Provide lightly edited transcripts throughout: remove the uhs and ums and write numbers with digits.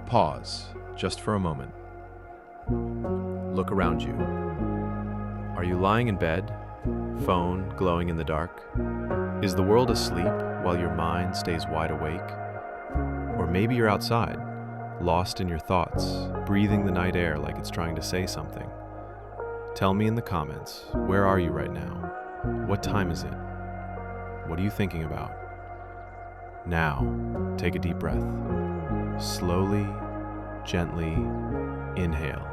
Pause, just for a moment. Look around you. Are you lying in bed, phone glowing in the dark? Is the world asleep while your mind stays wide awake? Or maybe you're outside, lost in your thoughts, breathing the night air like it's trying to say something. Tell me in the comments, where are you right now? What time is it? What are you thinking about? Now, take a deep breath. Slowly, gently, inhale.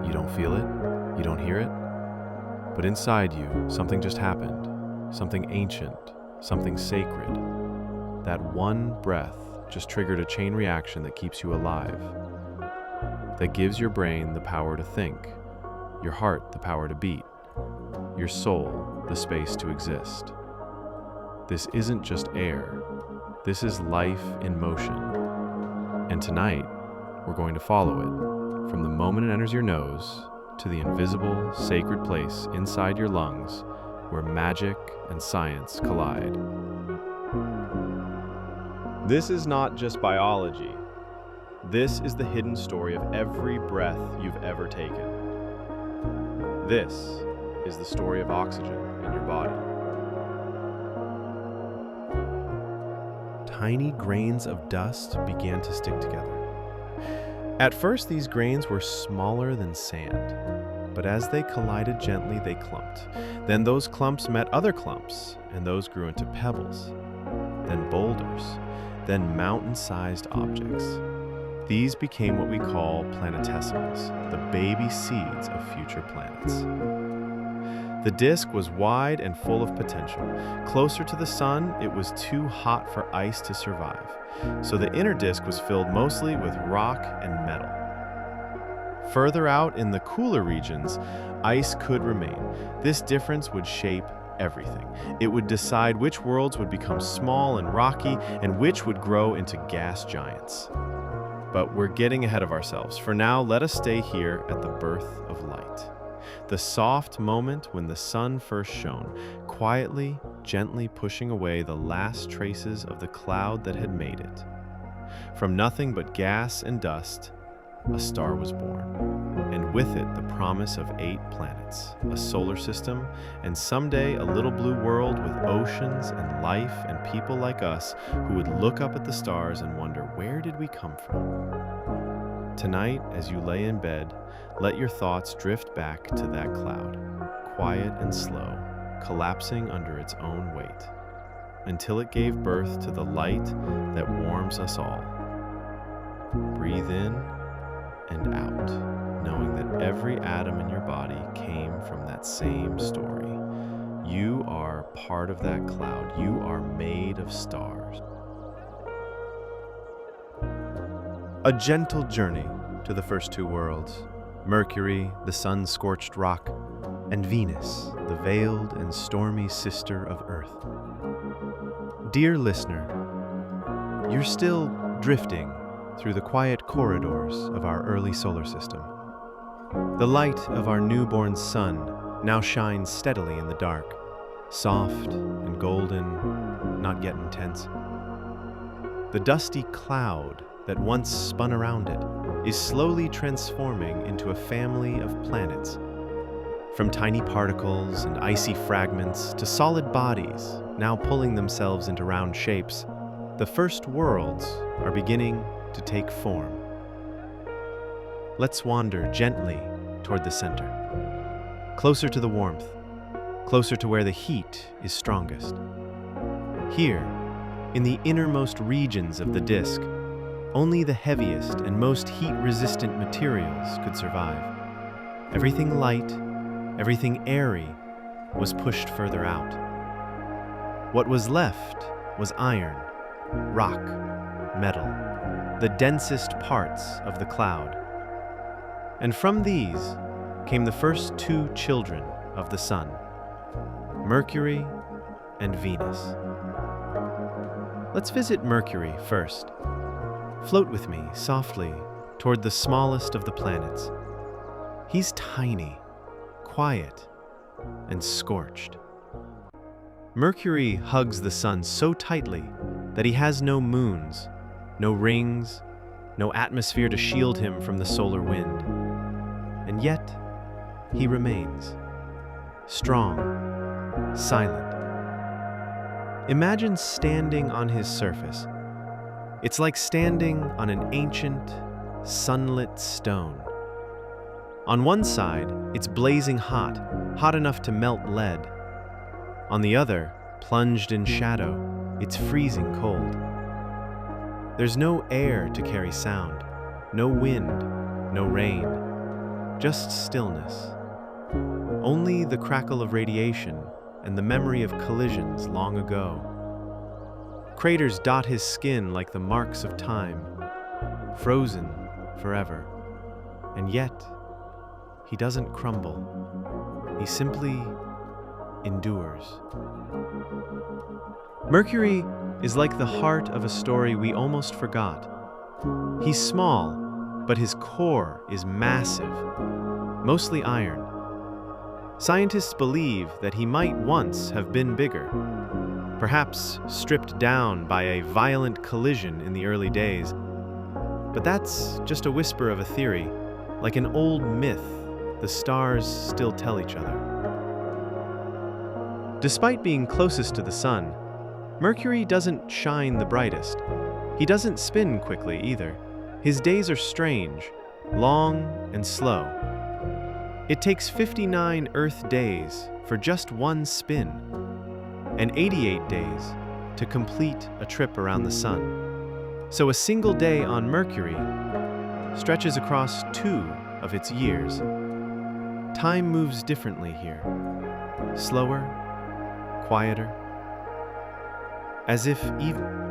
You don't feel it, you don't hear it, but inside you, something just happened. Something ancient, something sacred. That one breath just triggered a chain reaction that keeps you alive, that gives your brain the power to think, your heart the power to beat, your soul the space to exist. This isn't just air, this is life in motion. And tonight, we're going to follow it from the moment it enters your nose to the invisible, sacred place inside your lungs where magic and science collide. This is not just biology. This is the hidden story of every breath you've ever taken. This is the story of oxygen in your body. Tiny grains of dust began to stick together. At first, these grains were smaller than sand, but as they collided gently, they clumped. Then those clumps met other clumps, and those grew into pebbles, then boulders, then mountain-sized objects. These became what we call planetesimals, the baby seeds of future planets. The disk was wide and full of potential. Closer to the sun, it was too hot for ice to survive, so the inner disk was filled mostly with rock and metal. Further out in the cooler regions, ice could remain. This difference would shape everything. It would decide which worlds would become small and rocky and which would grow into gas giants. But we're getting ahead of ourselves. For now, let us stay here at the birth of light. The soft moment when the sun first shone, quietly, gently pushing away the last traces of the cloud that had made it. From nothing but gas and dust, a star was born, and with it the promise of 8 planets, a solar system, and someday a little blue world with oceans and life and people like us who would look up at the stars and wonder, where did we come from? Tonight, as you lay in bed, let your thoughts drift back to that cloud, quiet and slow, collapsing under its own weight, until it gave birth to the light that warms us all. Breathe in and out, knowing that every atom in your body came from that same story. You are part of that cloud. You are made of stars. A gentle journey to the first 2 worlds, Mercury, the sun-scorched rock, and Venus, the veiled and stormy sister of Earth. Dear listener, you're still drifting through the quiet corridors of our early solar system. The light of our newborn sun now shines steadily in the dark, soft and golden, not yet intense. The dusty cloud that once spun around it is slowly transforming into a family of planets. From tiny particles and icy fragments to solid bodies now pulling themselves into round shapes, the first worlds are beginning to take form. Let's wander gently toward the center, closer to the warmth, closer to where the heat is strongest. Here, in the innermost regions of the disk, only the heaviest and most heat-resistant materials could survive. Everything light, everything airy, was pushed further out. What was left was iron, rock, metal, the densest parts of the cloud. And from these came the first 2 children of the sun, Mercury and Venus. Let's visit Mercury first. Float with me softly toward the smallest of the planets. He's tiny, quiet, and scorched. Mercury hugs the sun so tightly that he has no moons, no rings, no atmosphere to shield him from the solar wind. And yet, he remains, strong, silent. Imagine standing on his surface. It's like standing on an ancient, sunlit stone. On one side, it's blazing hot, hot enough to melt lead. On the other, plunged in shadow, it's freezing cold. There's no air to carry sound, no wind, no rain, just stillness. Only the crackle of radiation and the memory of collisions long ago. Craters dot his skin like the marks of time, frozen forever. And yet, he doesn't crumble. He simply endures. Mercury is like the heart of a story we almost forgot. He's small, but his core is massive, mostly iron. Scientists believe that he might once have been bigger, perhaps stripped down by a violent collision in the early days. But that's just a whisper of a theory, like an old myth the stars still tell each other. Despite being closest to the sun, Mercury doesn't shine the brightest. He doesn't spin quickly either. His days are strange, long and slow. It takes 59 Earth days for just one spin, and 88 days to complete a trip around the sun. So a single day on Mercury stretches across 2 of its years. Time moves differently here, slower, quieter, as if even...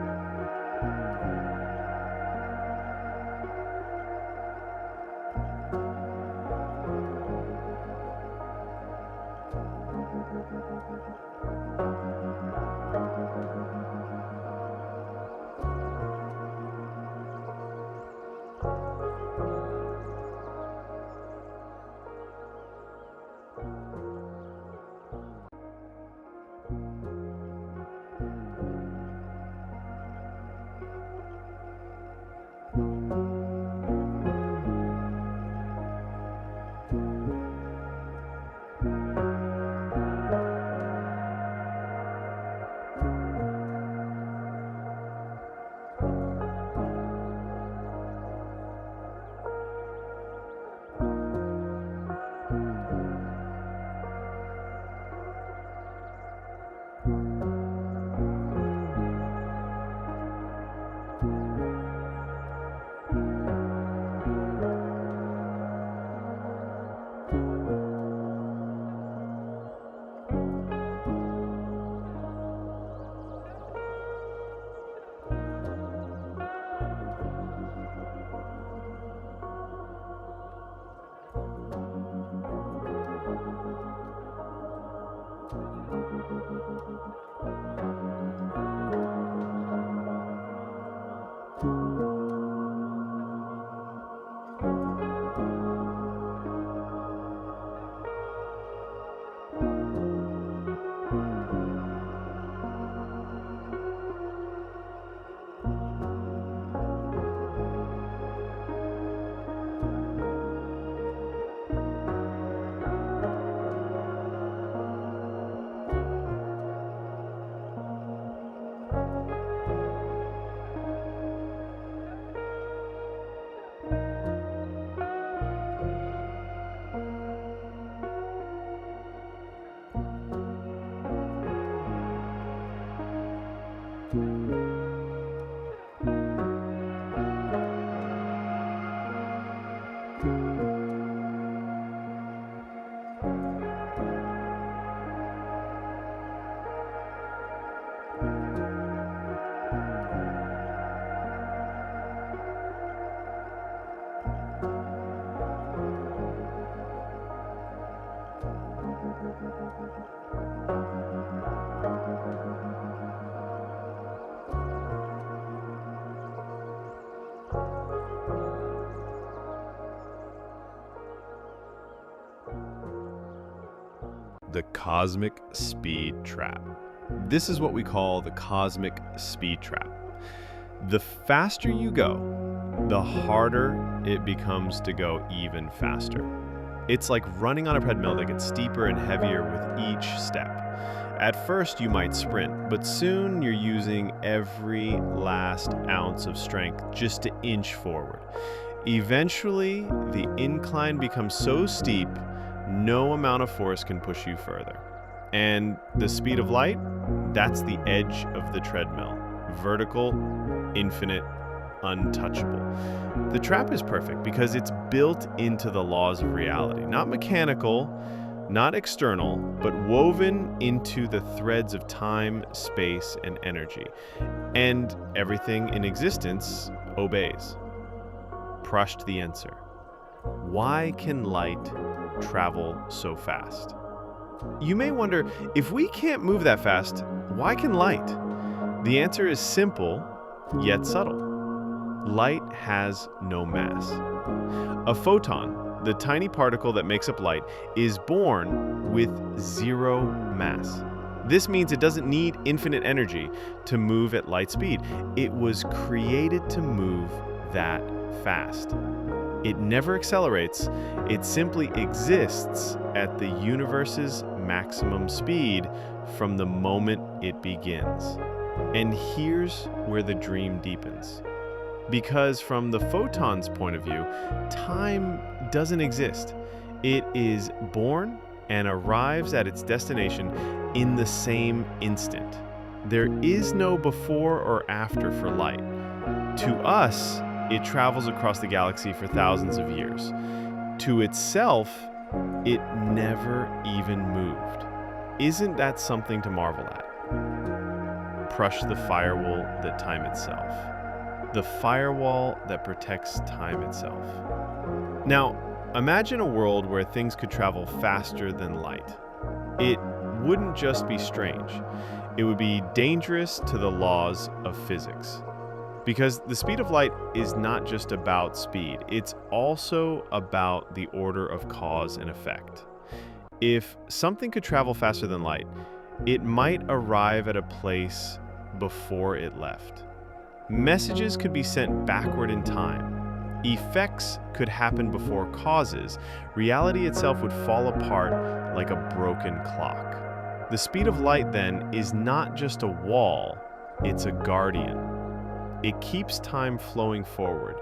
The cosmic speed trap. This is what we call the cosmic speed trap. The faster you go, the harder it becomes to go even faster. It's like running on a treadmill that gets steeper and heavier with each step. At first, you might sprint, but soon you're using every last ounce of strength just to inch forward. Eventually, the incline becomes so steep, no amount of force can push you further. And the speed of light, that's the edge of the treadmill. Vertical, infinite, untouchable. The trap is perfect because it's built into the laws of reality, not mechanical, not external, but woven into the threads of time, space, and energy. And everything in existence obeys. Prushed the answer. Why can light travel so fast? You may wonder, if we can't move that fast, why can light? The answer is simple, yet subtle. Light has no mass. A photon, the tiny particle that makes up light, is born with zero mass. This means it doesn't need infinite energy to move at light speed. It was created to move that fast. It never accelerates, it simply exists at the universe's maximum speed from the moment it begins. And here's where the dream deepens. Because from the photon's point of view, time doesn't exist. It is born and arrives at its destination in the same instant. There is no before or after for light. To us, it travels across the galaxy for thousands of years. To itself, it never even moved. Isn't that something to marvel at? Crush the firewall that time itself. The firewall that protects time itself. Now, imagine a world where things could travel faster than light. It wouldn't just be strange. It would be dangerous to the laws of physics. Because the speed of light is not just about speed, it's also about the order of cause and effect. If something could travel faster than light, it might arrive at a place before it left. Messages could be sent backward in time. Effects could happen before causes. Reality itself would fall apart like a broken clock. The speed of light, then, is not just a wall, it's a guardian. It keeps time flowing forward.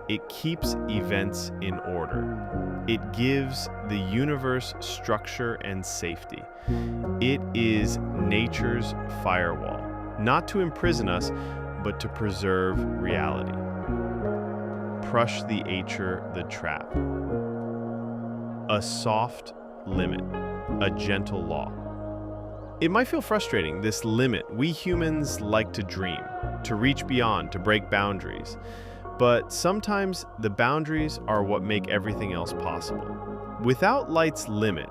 It keeps events in order. It gives the universe structure and safety. It is nature's firewall, not to imprison us, but to preserve reality. Crush the acher, the trap. A soft limit, a gentle law. It might feel frustrating, this limit. We humans like to dream, to reach beyond, to break boundaries. But sometimes the boundaries are what make everything else possible. Without light's limit,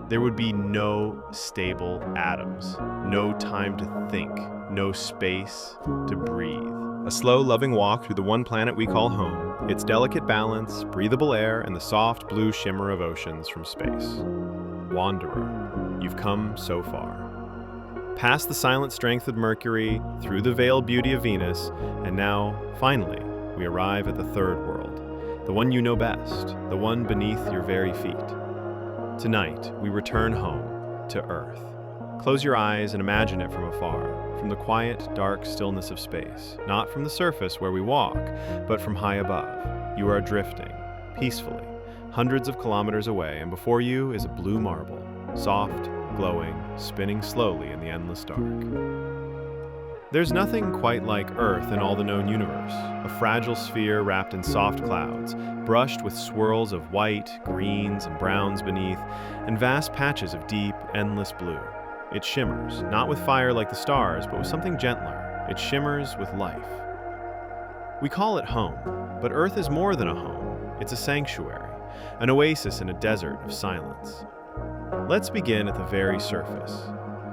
there would be no stable atoms, no time to think, no space to breathe. A slow, loving walk through the one planet we call home, its delicate balance, breathable air, and the soft blue shimmer of oceans from space. Wanderer, you've come so far. Past the silent strength of Mercury, through the veiled beauty of Venus, and now, finally, we arrive at the third world, the one you know best, the one beneath your very feet. Tonight, we return home to Earth. Close your eyes and imagine it from afar, from the quiet, dark stillness of space, not from the surface where we walk, but from high above. You are drifting, peacefully, hundreds of kilometers away, and before you is a blue marble, soft, glowing, spinning slowly in the endless dark. There's nothing quite like Earth in all the known universe, a fragile sphere wrapped in soft clouds, brushed with swirls of white, greens, and browns beneath, and vast patches of deep, endless blue. It shimmers, not with fire like the stars, but with something gentler. It shimmers with life. We call it home, but Earth is more than a home. It's a sanctuary, an oasis in a desert of silence. Let's begin at the very surface.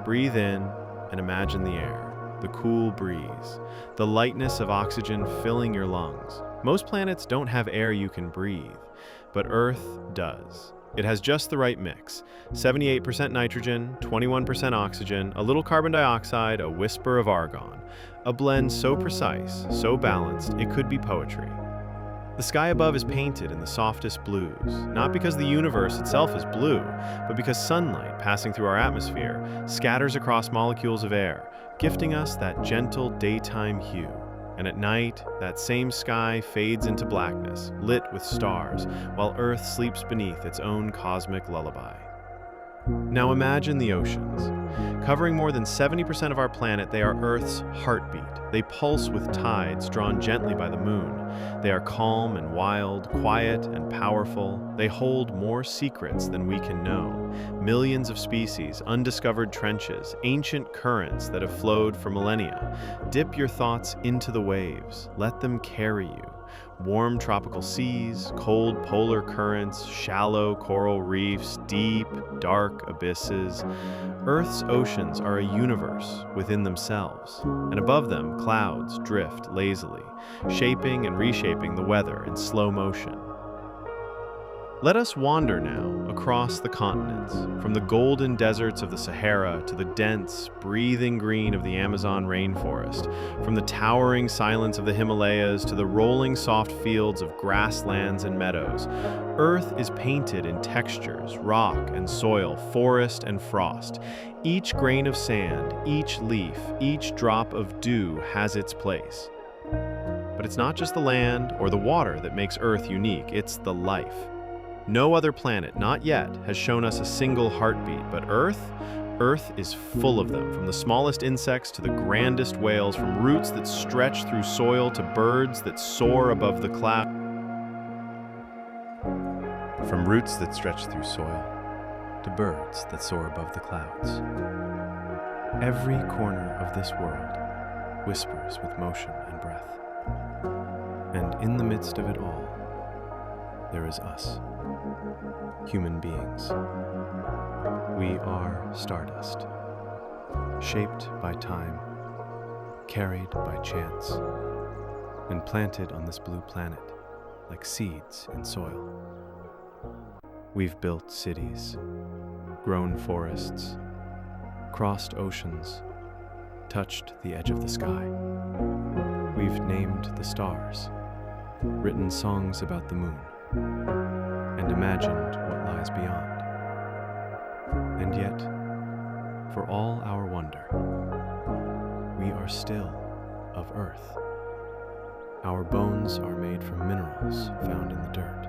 Breathe in and imagine the air, the cool breeze, the lightness of oxygen filling your lungs. Most planets don't have air you can breathe, but Earth does. It has just the right mix: 78% nitrogen, 21% oxygen, a little carbon dioxide, a whisper of argon. A blend so precise, so balanced, it could be poetry. The sky above is painted in the softest blues, not because the universe itself is blue, but because sunlight passing through our atmosphere scatters across molecules of air, gifting us that gentle daytime hue. And at night, that same sky fades into blackness, lit with stars, while Earth sleeps beneath its own cosmic lullaby. Now imagine the oceans. Covering more than 70% of our planet, they are Earth's heartbeat. They pulse with tides drawn gently by the moon. They are calm and wild, quiet and powerful. They hold more secrets than we can know. Millions of species, undiscovered trenches, ancient currents that have flowed for millennia. Dip your thoughts into the waves. Let them carry you. Warm tropical seas, cold polar currents, shallow coral reefs, deep, dark abysses. Earth's oceans are a universe within themselves, and above them, clouds drift lazily, shaping and reshaping the weather in slow motion. Let us wander now across the continents, from the golden deserts of the Sahara to the dense, breathing green of the Amazon rainforest, from the towering silence of the Himalayas to the rolling soft fields of grasslands and meadows. Earth is painted in textures, rock and soil, forest and frost. Each grain of sand, each leaf, each drop of dew has its place. But it's not just the land or the water that makes Earth unique, it's the life. No other planet, not yet, has shown us a single heartbeat, but Earth is full of them, from the smallest insects to the grandest whales, from roots that stretch through soil to birds that soar above the clouds. From roots that stretch through soil to birds that soar above the clouds. Every corner of this world whispers with motion and breath. And in the midst of it all, there is us, human beings. We are stardust, shaped by time, carried by chance, and planted on this blue planet like seeds in soil. We've built cities, grown forests, crossed oceans, touched the edge of the sky. We've named the stars, written songs about the moon, and imagined what lies beyond. And yet, for all our wonder, we are still of Earth. Our bones are made from minerals found in the dirt.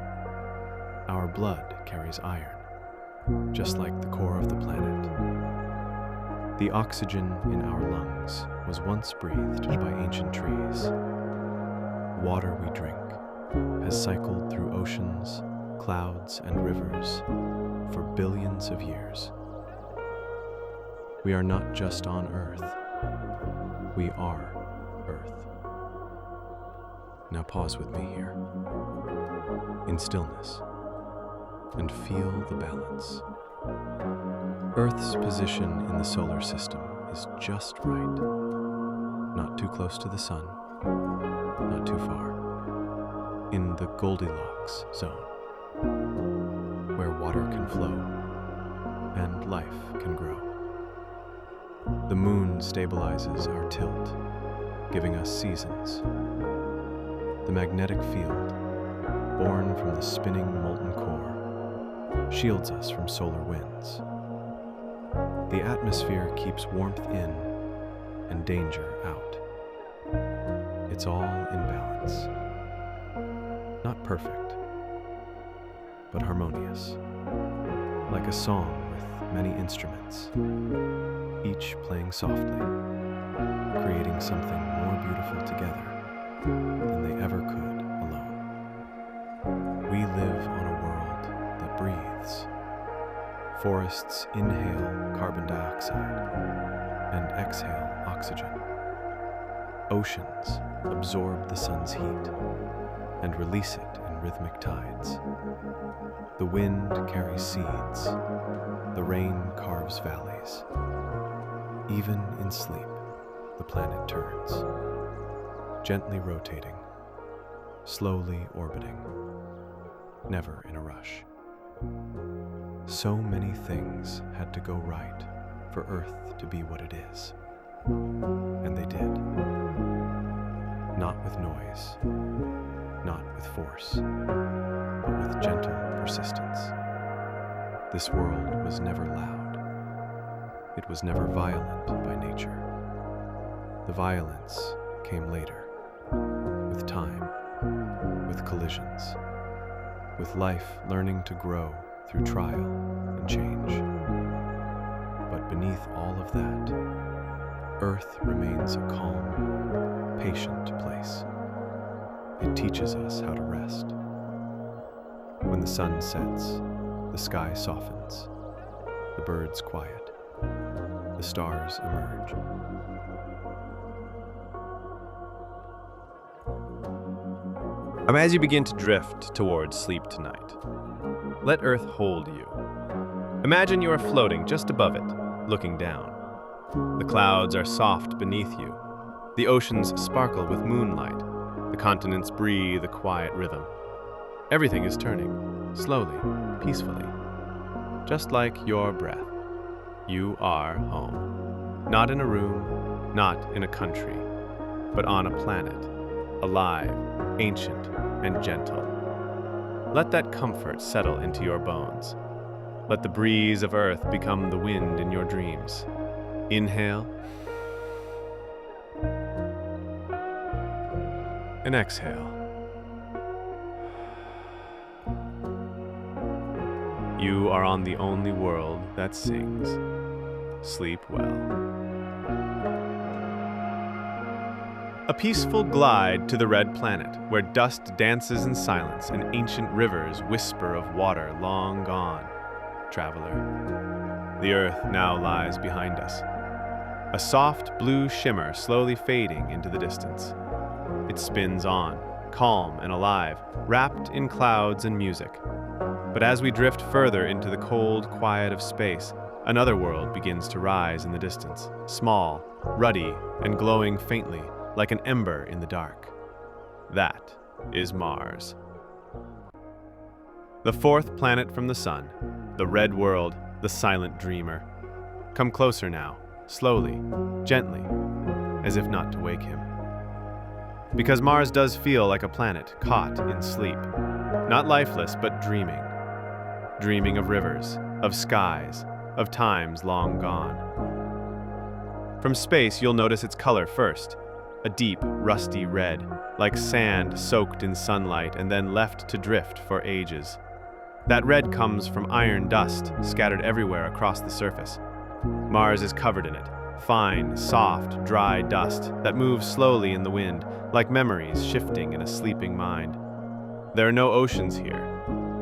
Our blood carries iron, just like the core of the planet. The oxygen in our lungs was once breathed by ancient trees. Water we drink has cycled through oceans, clouds, and rivers for billions of years. We are not just on Earth. We are Earth. Now pause with me here, in stillness, and feel the balance. Earth's position in the solar system is just right. Not too close to the sun, not too far. In the Goldilocks zone, where water can flow and life can grow. The moon stabilizes our tilt, giving us seasons. The magnetic field, born from the spinning molten core, shields us from solar winds. The atmosphere keeps warmth in and danger out. It's all in balance. Not perfect, but harmonious, like a song with many instruments, each playing softly, creating something more beautiful together than they ever could alone. We live on a world that breathes. Forests inhale carbon dioxide and exhale oxygen. Oceans absorb the sun's heat and release it in rhythmic tides. The wind carries seeds. The rain carves valleys. Even in sleep, the planet turns, gently rotating, slowly orbiting, never in a rush. So many things had to go right for Earth to be what it is. And they did. Not with noise, not with force, but with gentle persistence. This world was never loud. It was never violent by nature. The violence came later, with time, with collisions, with life learning to grow through trial and change. But beneath all of that, Earth remains a calm, patient place. It teaches us how to rest. When the sun sets, the sky softens, the birds quiet, the stars emerge. As you begin to drift towards sleep tonight, let Earth hold you. Imagine you are floating just above it, looking down. The clouds are soft beneath you. The oceans sparkle with moonlight. The continents breathe a quiet rhythm. Everything is turning, slowly, peacefully. Just like your breath. You are home. Not in a room, not in a country, but on a planet, alive, ancient, and gentle. Let that comfort settle into your bones. Let the breeze of Earth become the wind in your dreams. Inhale and exhale. You are on the only world that sings. Sleep well. A peaceful glide to the red planet, where dust dances in silence and ancient rivers whisper of water long gone. Traveler, the Earth now lies behind us. A soft blue shimmer slowly fading into the distance. It spins on, calm and alive, wrapped in clouds and music. But as we drift further into the cold quiet of space, another world begins to rise in the distance, small, ruddy, and glowing faintly, like an ember in the dark. That is Mars. The fourth planet from the sun, the red world, the silent dreamer. Come closer now, slowly, gently, as if not to wake him. Because Mars does feel like a planet caught in sleep, not lifeless but dreaming. Dreaming of rivers, of skies, of times long gone. From space, you'll notice its color first. A deep, rusty red, like sand soaked in sunlight and then left to drift for ages. That red comes from iron dust scattered everywhere across the surface. Mars is covered in it, fine, soft, dry dust that moves slowly in the wind, like memories shifting in a sleeping mind. There are no oceans here,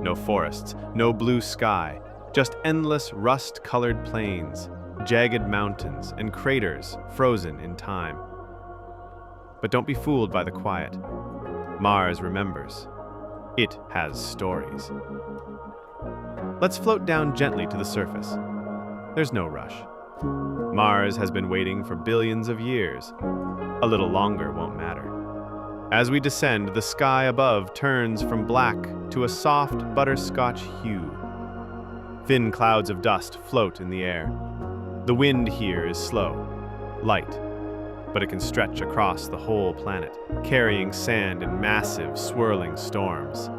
no forests, no blue sky, just endless rust-colored plains, jagged mountains, and craters frozen in time. But don't be fooled by the quiet. Mars remembers. It has stories. Let's float down gently to the surface. There's no rush. Mars has been waiting for billions of years. A little longer won't matter. As we descend, the sky above turns from black to a soft butterscotch hue. Thin clouds of dust float in the air. The wind here is slow, light, but it can stretch across the whole planet, carrying sand in massive, swirling storms.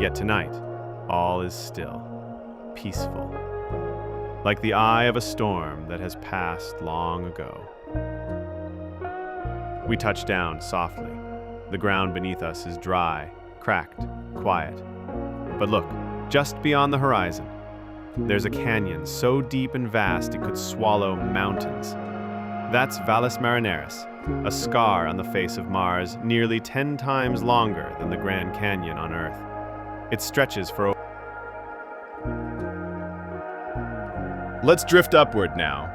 Yet tonight, all is still, peaceful, like the eye of a storm that has passed long ago. We touch down softly. The ground beneath us is dry, cracked, quiet. But look, just beyond the horizon, there's a canyon so deep and vast it could swallow mountains. That's Valles Marineris, a scar on the face of Mars nearly 10 times longer than the Grand Canyon on Earth. It stretches for... Let's drift upward now,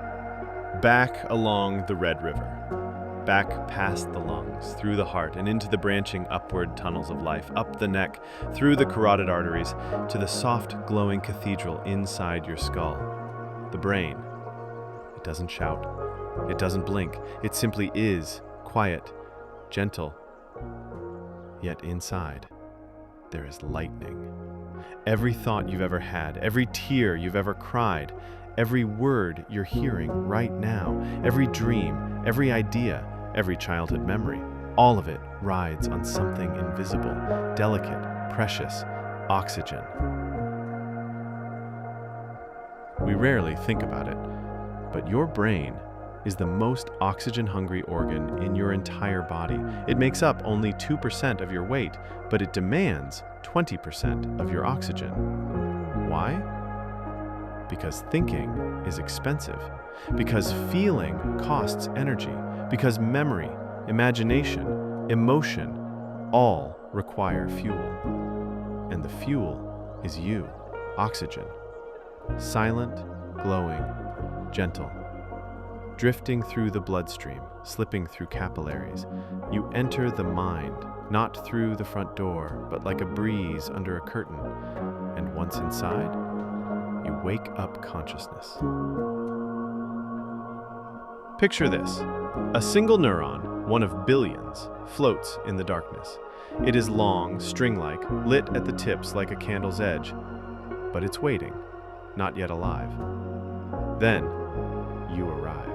back along the Red River, back past the lungs, through the heart, and into the branching upward tunnels of life, up the neck, through the carotid arteries, to the soft, glowing cathedral inside your skull, the brain. It doesn't shout. It doesn't blink. It simply is, quiet, gentle. Yet inside, there is lightning. Every thought you've ever had, every tear you've ever cried, every word you're hearing right now, every dream, every idea, every childhood memory, all of it rides on something invisible, delicate, precious, oxygen. We rarely think about it, but your brain is the most oxygen-hungry organ in your entire body. It makes up only 2% of your weight, but it demands 20% of your oxygen. Why? Because thinking is expensive, because feeling costs energy, because memory, imagination, emotion all require fuel. And the fuel is you, oxygen. Silent, glowing, gentle. Drifting through the bloodstream, slipping through capillaries, you enter the mind, not through the front door, but like a breeze under a curtain. And once inside, you wake up consciousness. Picture this. A single neuron, one of billions, floats in the darkness. It is long, string-like, lit at the tips like a candle's edge, but it's waiting, not yet alive. Then, you arrive.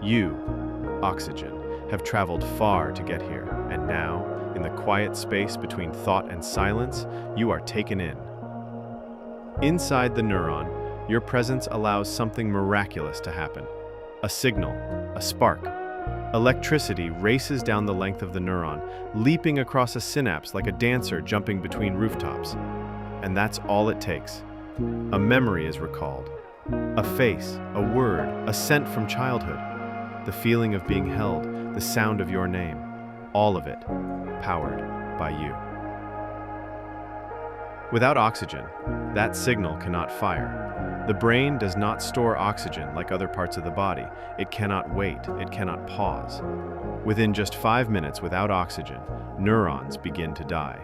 You, oxygen, have traveled far to get here, and now, in the quiet space between thought and silence, you are taken in. Inside the neuron, your presence allows something miraculous to happen. A signal, a spark. Electricity races down the length of the neuron, leaping across a synapse like a dancer jumping between rooftops. And that's all it takes. A memory is recalled. A face, a word, a scent from childhood. The feeling of being held, the sound of your name, all of it powered by you. Without oxygen, that signal cannot fire. The brain does not store oxygen like other parts of the body. It cannot wait, it cannot pause. Within just 5 minutes without oxygen, neurons begin to die.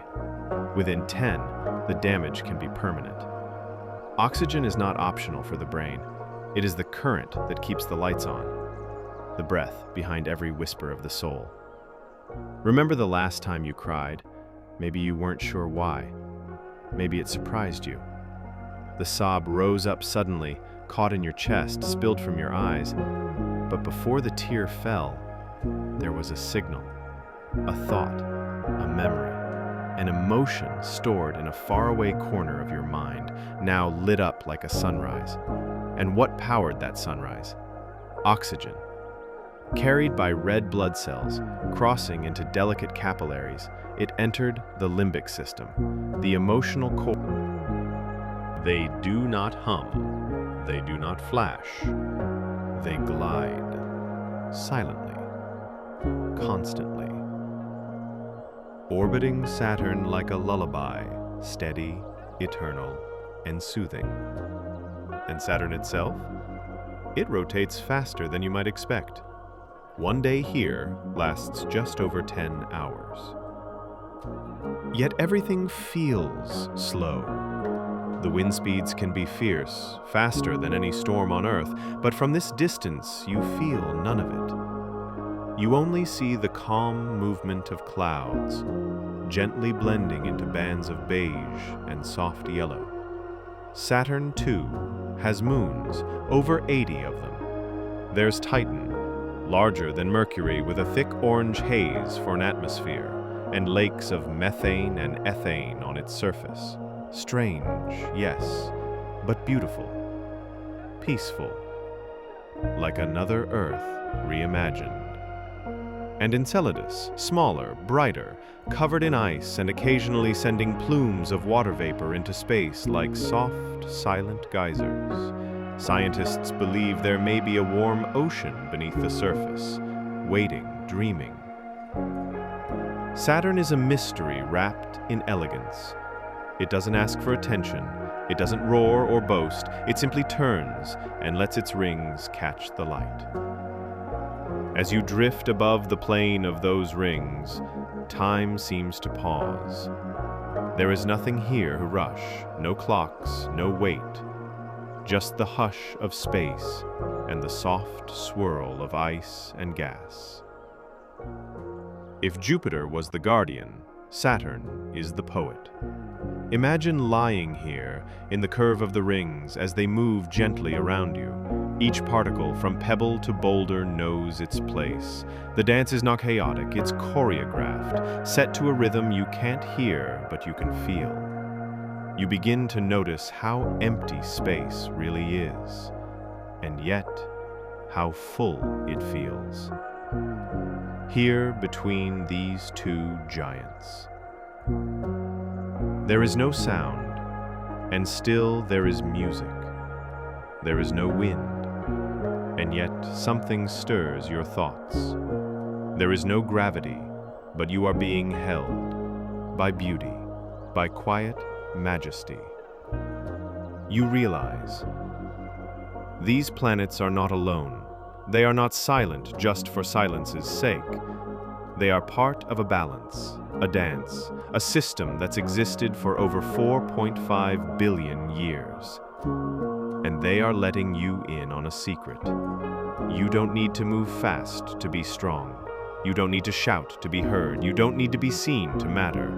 Within 10, the damage can be permanent. Oxygen is not optional for the brain. It is the current that keeps the lights on. The breath behind every whisper of the soul. Remember the last time you cried? Maybe you weren't sure why. Maybe it surprised you. The sob rose up suddenly, caught in your chest, spilled from your eyes. But before the tear fell, there was a signal, a thought, a memory, an emotion stored in a faraway corner of your mind, now lit up like a sunrise. And what powered that sunrise? Oxygen. Carried by red blood cells, crossing into delicate capillaries, it entered the limbic system, the emotional core. They do not hum, they do not flash, they glide, silently, constantly. Orbiting Saturn like a lullaby, steady, eternal, and soothing. And Saturn itself? It rotates faster than you might expect. One day here lasts just over 10 hours. Yet everything feels slow. The wind speeds can be fierce, faster than any storm on Earth, but from this distance you feel none of it. You only see the calm movement of clouds, gently blending into bands of beige and soft yellow. Saturn, too, has moons, over 80 of them. There's Titan, larger than Mercury with a thick orange haze for an atmosphere, and lakes of methane and ethane on its surface. Strange, yes, but beautiful. Peaceful. Like another Earth reimagined. And Enceladus, smaller, brighter, covered in ice and occasionally sending plumes of water vapor into space like soft, silent geysers. Scientists believe there may be a warm ocean beneath the surface, waiting, dreaming. Saturn is a mystery wrapped in elegance. It doesn't ask for attention, it doesn't roar or boast, it simply turns and lets its rings catch the light. As you drift above the plane of those rings, time seems to pause. There is nothing here to rush, no clocks, no wait. Just the hush of space and the soft swirl of ice and gas. If Jupiter was the guardian, Saturn is the poet. Imagine lying here in the curve of the rings as they move gently around you. Each particle, from pebble to boulder, knows its place. The dance is not chaotic, it's choreographed, set to a rhythm you can't hear, but you can feel. You begin to notice how empty space really is, and yet how full it feels. Here between these two giants. There is no sound, and still there is music. There is no wind, and yet something stirs your thoughts. There is no gravity, but you are being held by beauty, by quiet majesty. You realize these planets are not alone. They are not silent just for silence's sake. They are part of a balance, a dance, a system that's existed for over 4.5 billion years. And they are letting you in on a secret. You don't need to move fast to be strong. You don't need to shout to be heard. You don't need to be seen to matter.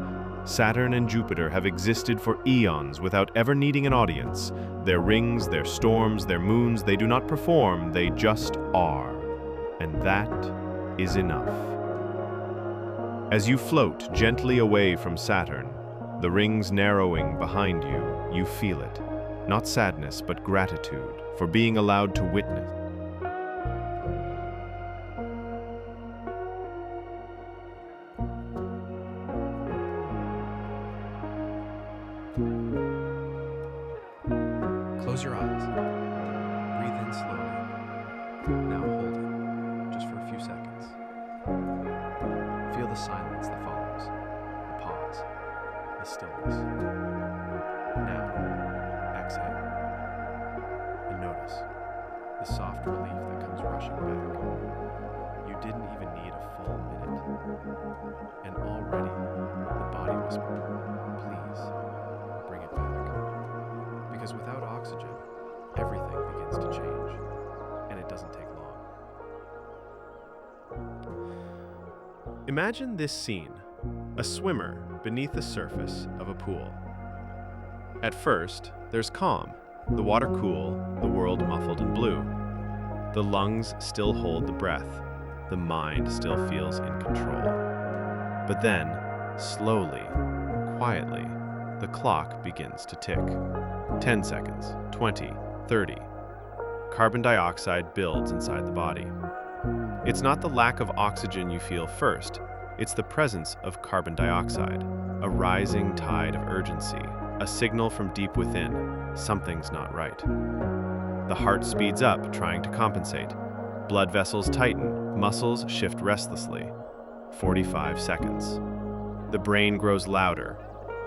Saturn and Jupiter have existed for eons without ever needing an audience. Their rings, their storms, their moons, they do not perform, they just are. And that is enough. As you float gently away from Saturn, the rings narrowing behind you, you feel it. Not sadness, but gratitude for being allowed to witness. Close your eyes. Breathe in slowly. Now hold it, just for a few seconds. Feel the silence that follows, the pause, the stillness. Now, exhale. And notice the soft relief that comes rushing back. You didn't even need a full minute. And already, the body whispered, please, bring it back. Because without oxygen, everything begins to change, and it doesn't take long. Imagine this scene, a swimmer beneath the surface of a pool. At first, there's calm, the water cool, the world muffled in blue. The lungs still hold the breath, the mind still feels in control. But then, slowly, quietly, the clock begins to tick. 10 seconds, 20, 30. Carbon dioxide builds inside the body. It's not the lack of oxygen you feel first, it's the presence of carbon dioxide, a rising tide of urgency, a signal from deep within, something's not right. The heart speeds up, trying to compensate. Blood vessels tighten, muscles shift restlessly. 45 seconds. The brain grows louder,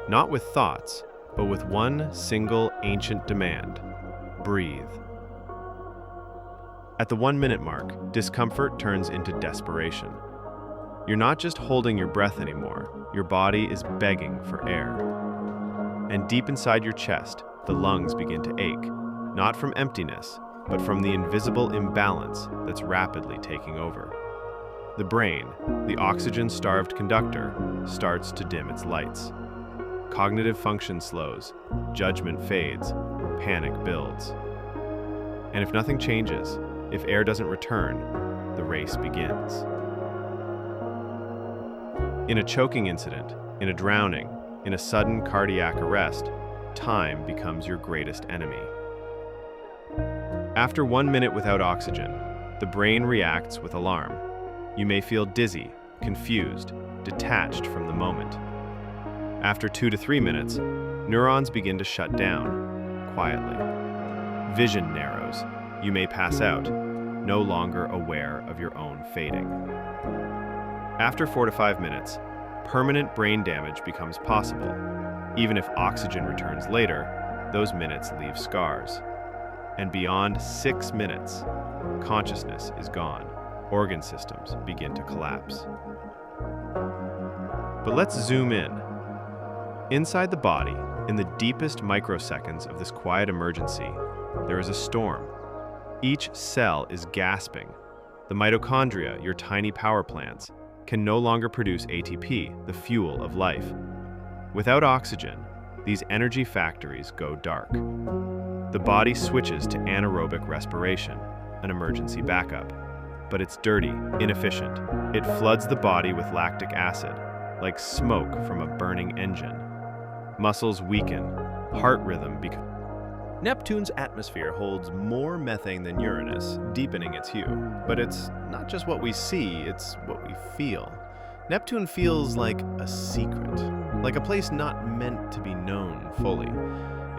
not with thoughts, but with one single ancient demand: breathe. At the 1 minute mark, discomfort turns into desperation. You're not just holding your breath anymore, your body is begging for air. And deep inside your chest, the lungs begin to ache, not from emptiness, but from the invisible imbalance that's rapidly taking over. The brain, the oxygen-starved conductor, starts to dim its lights. Cognitive function slows, judgment fades, panic builds. And if nothing changes, if air doesn't return, the race begins. In a choking incident, in a drowning, in a sudden cardiac arrest, time becomes your greatest enemy. After 1 minute without oxygen, the brain reacts with alarm. You may feel dizzy, confused, detached from the moment. After 2 to 3 minutes, neurons begin to shut down, quietly. Vision narrows. You may pass out, no longer aware of your own fading. After 4 to 5 minutes, permanent brain damage becomes possible. Even if oxygen returns later, those minutes leave scars. And beyond 6 minutes, consciousness is gone. Organ systems begin to collapse. But let's zoom in. Inside the body, in the deepest microseconds of this quiet emergency, there is a storm. Each cell is gasping. The mitochondria, your tiny power plants, can no longer produce ATP, the fuel of life. Without oxygen, these energy factories go dark. The body switches to anaerobic respiration, an emergency backup. But it's dirty, inefficient. It floods the body with lactic acid, like smoke from a burning engine. Muscles weaken, heart rhythm becomes. Neptune's atmosphere holds more methane than Uranus, deepening its hue. But it's not just what we see, it's what we feel. Neptune feels like a secret, like a place not meant to be known fully.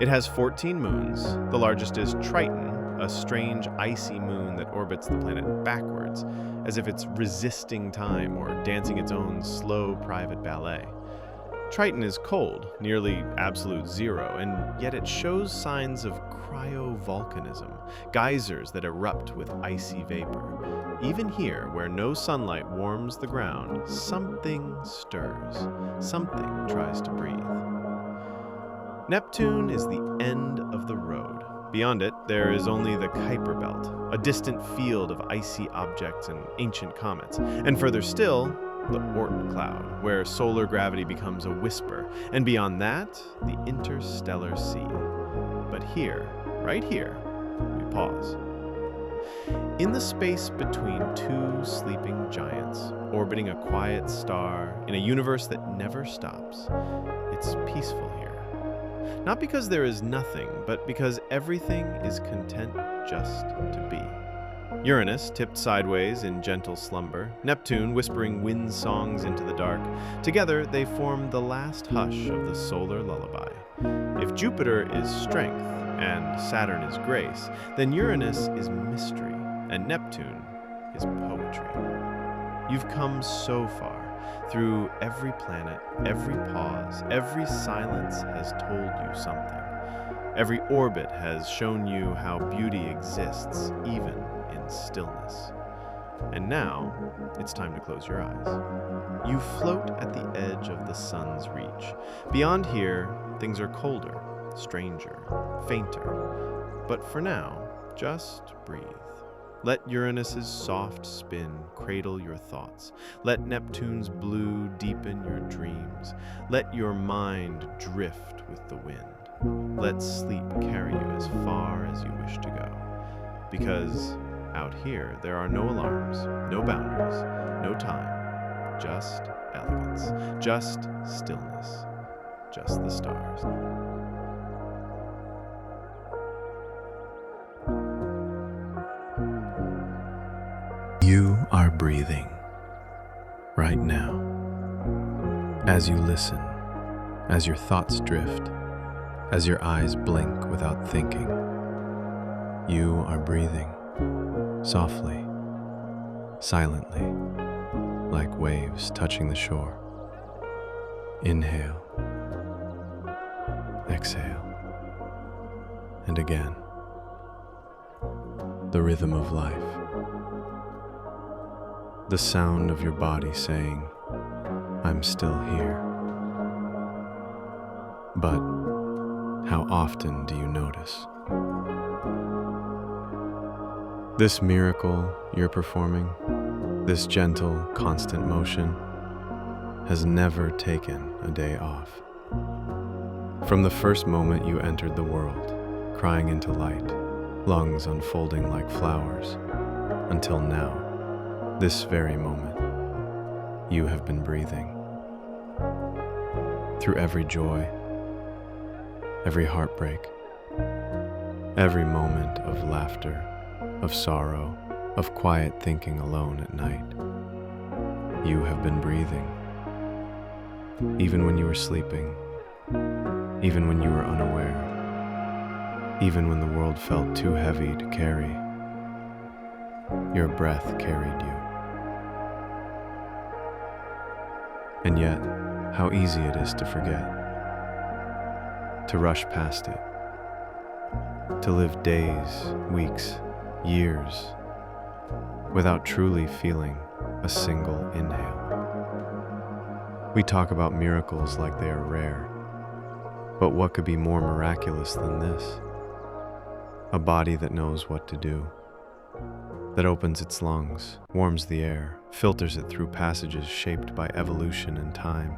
It has 14 moons. The largest is Triton, a strange icy moon that orbits the planet backwards, as if it's resisting time or dancing its own slow private ballet. Triton is cold, nearly absolute zero, and yet it shows signs of cryovolcanism, geysers that erupt with icy vapor. Even here, where no sunlight warms the ground, something stirs, something tries to breathe. Neptune is the end of the road. Beyond it, there is only the Kuiper Belt, a distant field of icy objects and ancient comets. And further still, the Oort cloud, where solar gravity becomes a whisper. And beyond that, the interstellar sea. But here, right here, we pause. In the space between two sleeping giants, orbiting a quiet star in a universe that never stops, it's peaceful here. Not because there is nothing, but because everything is content just to be. Uranus tipped sideways in gentle slumber, Neptune whispering wind songs into the dark. Together, they form the last hush of the solar lullaby. If Jupiter is strength and Saturn is grace, then Uranus is mystery and Neptune is poetry. You've come so far. Through every planet, every pause, every silence has told you something. Every orbit has shown you how beauty exists, even in stillness. And now, it's time to close your eyes. You float at the edge of the sun's reach. Beyond here, things are colder, stranger, fainter. But for now, just breathe. Let Uranus's soft spin cradle your thoughts. Let Neptune's blue deepen your dreams. Let your mind drift with the wind. Let sleep carry you as far as you wish to go. Because out here, there are no alarms, no boundaries, no time, just elegance, just stillness, just the stars. You are breathing right now. As you listen, as your thoughts drift, as your eyes blink without thinking, you are breathing softly, silently, like waves touching the shore. Inhale, exhale, and again. The rhythm of life. The sound of your body saying, I'm still here. But how often do you notice? This miracle you're performing, this gentle, constant motion, has never taken a day off. From the first moment you entered the world, crying into light, lungs unfolding like flowers, until now, this very moment, you have been breathing. Through every joy, every heartbreak, every moment of laughter, of sorrow, of quiet thinking alone at night, you have been breathing. Even when you were sleeping, even when you were unaware, even when the world felt too heavy to carry, your breath carried you. And yet, how easy it is to forget, to rush past it, to live days, weeks, years, without truly feeling a single inhale. We talk about miracles like they are rare, but what could be more miraculous than this? A body that knows what to do, that opens its lungs, warms the air, filters it through passages shaped by evolution and time,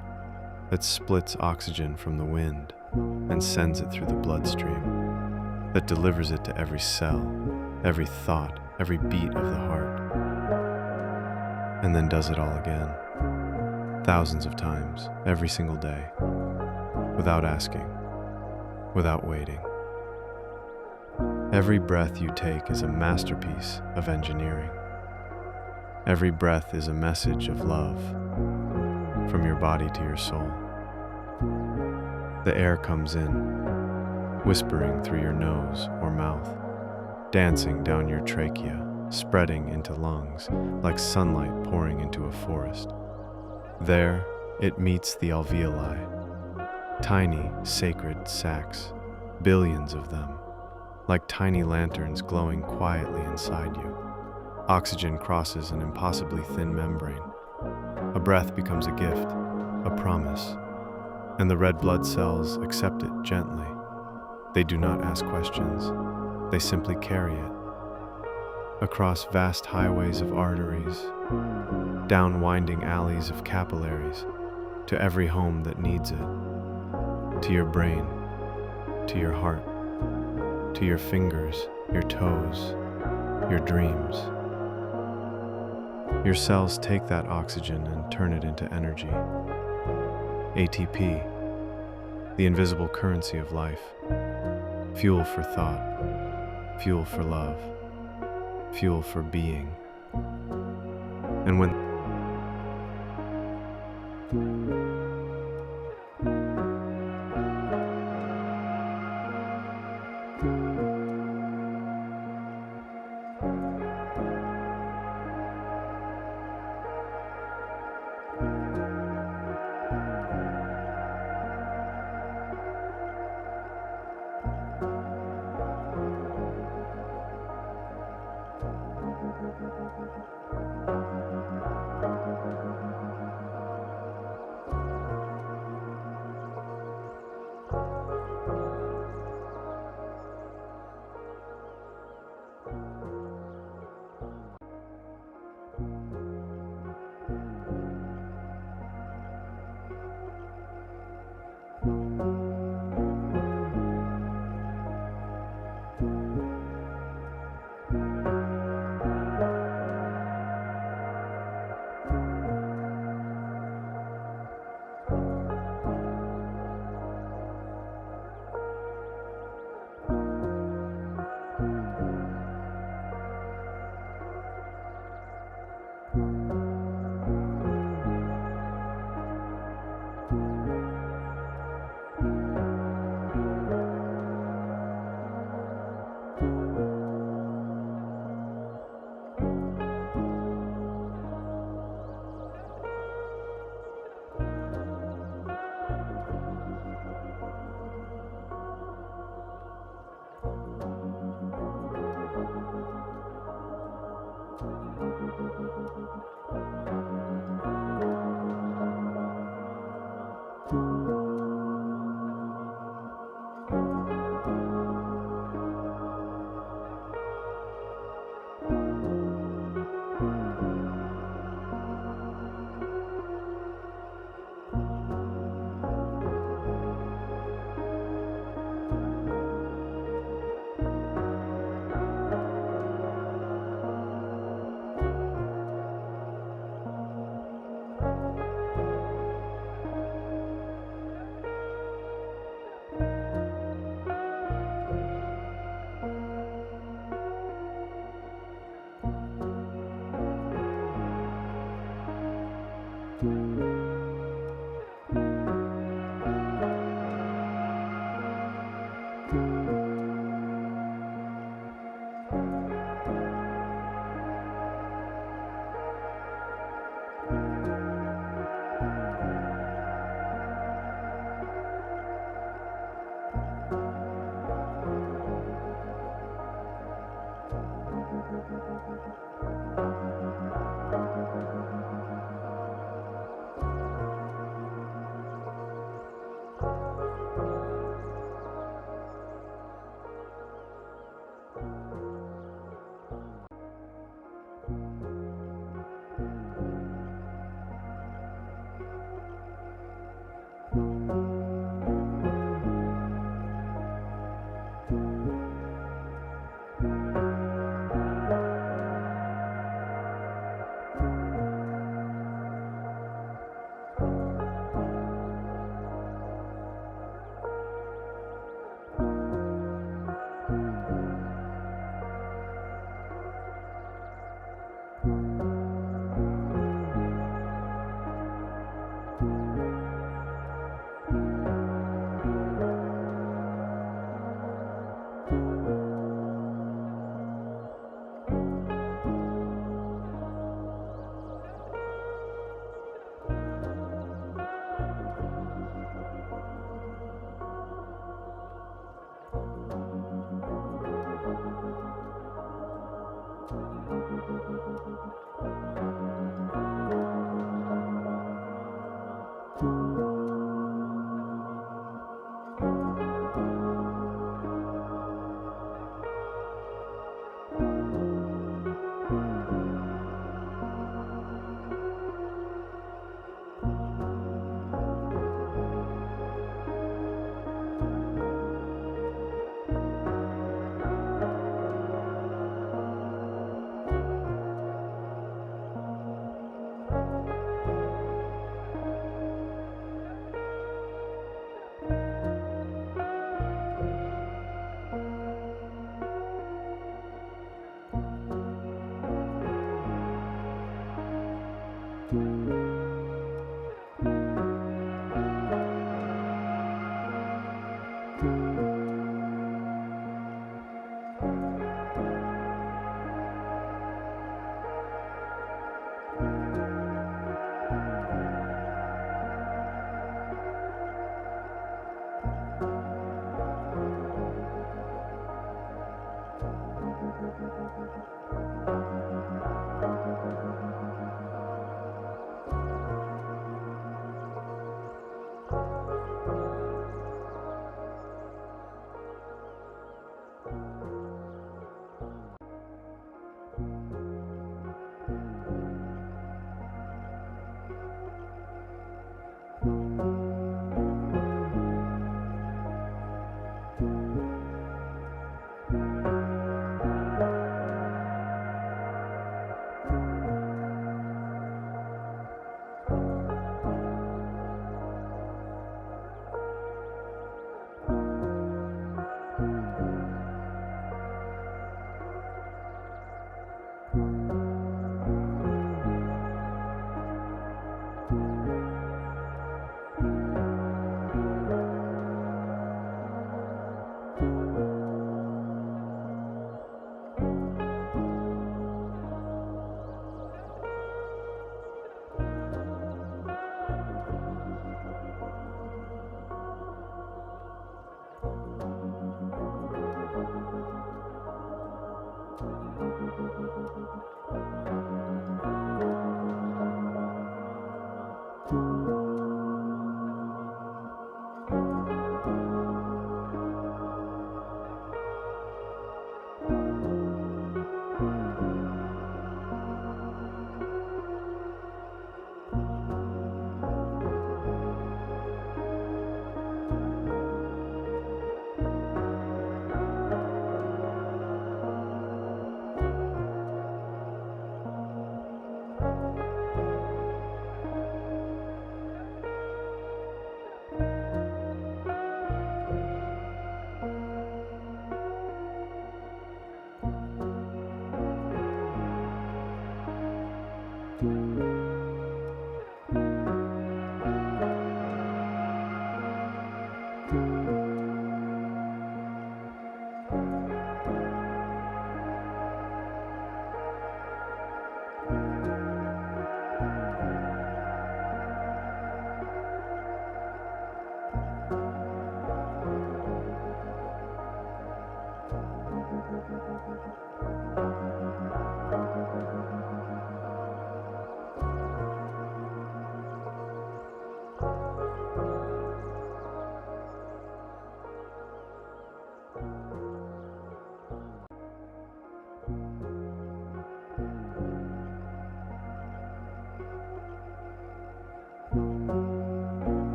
that splits oxygen from the wind, and sends it through the bloodstream that delivers it to every cell, every thought, every beat of the heart, and then does it all again, thousands of times, every single day, without asking, without waiting. Every breath you take is a masterpiece of engineering. Every breath is a message of love from your body to your soul. The air comes in, whispering through your nose or mouth, dancing down your trachea, spreading into lungs like sunlight pouring into a forest. There, it meets the alveoli, tiny sacred sacs, billions of them, like tiny lanterns glowing quietly inside you. Oxygen crosses an impossibly thin membrane. A breath becomes a gift, a promise, and the red blood cells accept it gently. They do not ask questions. They simply carry it. Across vast highways of arteries, down winding alleys of capillaries, to every home that needs it, to your brain, to your heart, to your fingers, your toes, your dreams. Your cells take that oxygen and turn it into energy. ATP, the invisible currency of life. Fuel for thought, fuel for love, fuel for being. And when